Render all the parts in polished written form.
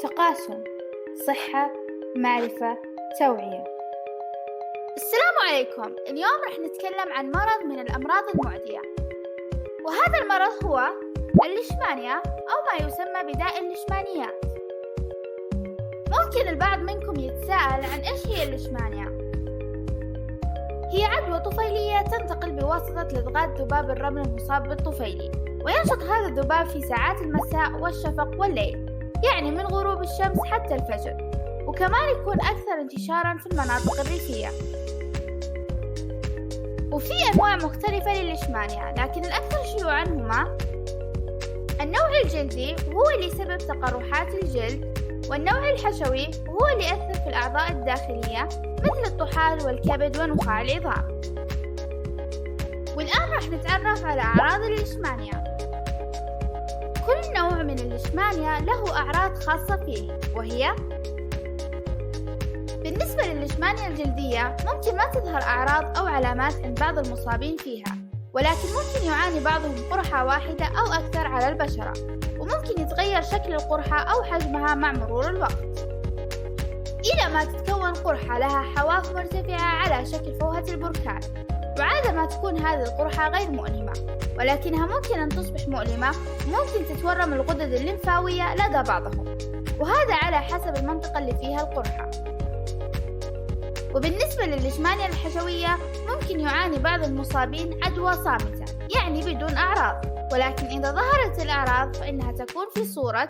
تقاسم، صحة، معرفة، توعية. السلام عليكم. اليوم رح نتكلم عن مرض من الأمراض المعدية، وهذا المرض هو الليشمانيا أو ما يسمى بداء الليشمانيات. ممكن البعض منكم يتساءل عن إيش هي الليشمانيا؟ هي عدوى طفيلية تنتقل بواسطة لدغات ذباب الرمل المصاب بالطفيلي، وينشط هذا الذباب في ساعات المساء والشفق والليل، يعني من غروب الشمس حتى الفجر، وكمان يكون أكثر انتشاراً في المناطق الريفية. وفي أنواع مختلفة للليشمانيا، لكن الأكثر شيوعاً هما النوع الجلدي وهو اللي يسبب تقرحات الجلد، والنوع الحشوي وهو اللي يأثر في الأعضاء الداخلية مثل الطحال والكبد ونخاع العظام. والآن راح نتعرف على أعراض الليشمانيا. كل نوع من الليشمانيا له أعراض خاصة فيه، وهي بالنسبة للليشمانيا الجلدية ممكن ما تظهر أعراض أو علامات عند بعض المصابين فيها، ولكن ممكن يعاني بعضهم قرحة واحدة أو أكثر على البشرة، وممكن يتغير شكل القرحة أو حجمها مع مرور الوقت، إلى ما تتكون قرحة لها حواف مرتفعة على شكل فوهة البركان. وعادة ما تكون هذه القرحة غير مؤلمة، ولكنها ممكن أن تصبح مؤلمة، وممكن تتورم الغدد الليمفاوية لدى بعضهم، وهذا على حسب المنطقة اللي فيها القرحة. وبالنسبة للليشمانيا الحشوية ممكن يعاني بعض المصابين عدوى صامتة، يعني بدون أعراض، ولكن إذا ظهرت الأعراض فإنها تكون في صورة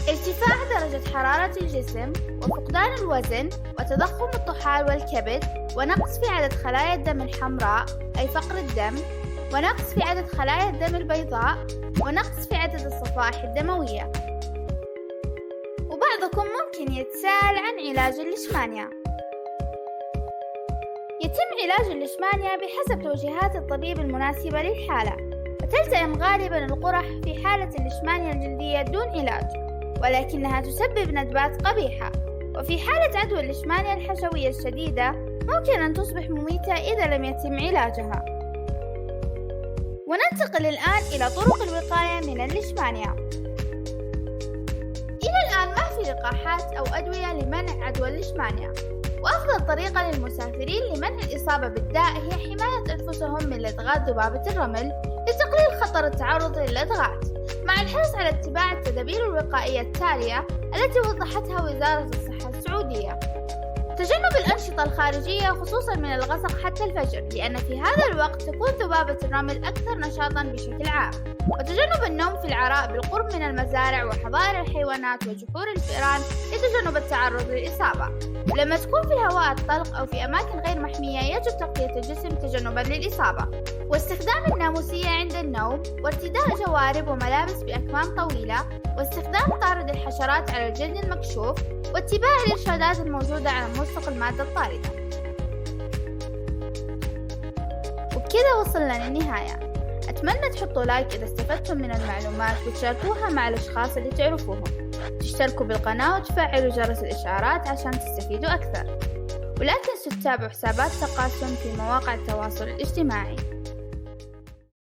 ارتفاع درجة حرارة الجسم، وفقدان الوزن، وتضخم الطحال والكبد، ونقص في عدد خلايا الدم الحمراء أي فقر الدم، ونقص في عدد خلايا الدم البيضاء، ونقص في عدد الصفائح الدموية. وبعضكم ممكن يتساءل عن علاج الليشمانيا. يتم علاج الليشمانيا بحسب توجيهات الطبيب المناسبة للحالة، وتلتئم غالبا القرح في حالة الليشمانيا الجلدية دون علاج، ولكنها تسبب ندبات قبيحة. وفي حالة عدوى الليشمانيا الحشوية الشديدة ممكن أن تصبح مميتة إذا لم يتم علاجها. وننتقل الآن إلى طرق الوقاية من الليشمانيا. إلى الآن ما في لقاحات أو أدوية لمنع عدوى الليشمانيا، وأفضل طريقة للمسافرين لمنع الإصابة بالداء هي حماية أنفسهم من لدغات ذبابة الرمل لتقليل خطر التعرض للدغات، مع الحرص على اتباع التدابير الوقائية التالية التي وضحتها وزارة الصحة السعودية. تجنب الأنشطة الخارجية خصوصا من الغسق حتى الفجر، لأن في هذا الوقت تكون ذبابة الرمل أكثر نشاطا بشكل عام. وتجنب النوم في العراء بالقرب من المزارع وحظائر الحيوانات وجحور الفئران لتجنب التعرض للإصابة. ولما تكون في الهواء الطلق أو في أماكن غير محمية يجب تغطية الجسم تجنبا للإصابة. واستخدام الناموسية عند النوم، وارتداء جوارب وملابس بأكمام طويلة، واستخدام طارد الحشرات على الجلد المكشوف، واتباع الإرشادات الموجودة على ملصق المادة الطاردة. وبكذا وصلنا للنهاية. أتمنى تحطوا لايك إذا استفدتم من المعلومات، وتشاركوها مع الأشخاص اللي تعرفوهم، تشتركوا بالقناة وتفعلوا جرس الإشعارات عشان تستفيدوا أكثر، ولا تنسوا تتابعوا حسابات تقاسم في مواقع التواصل الاجتماعي.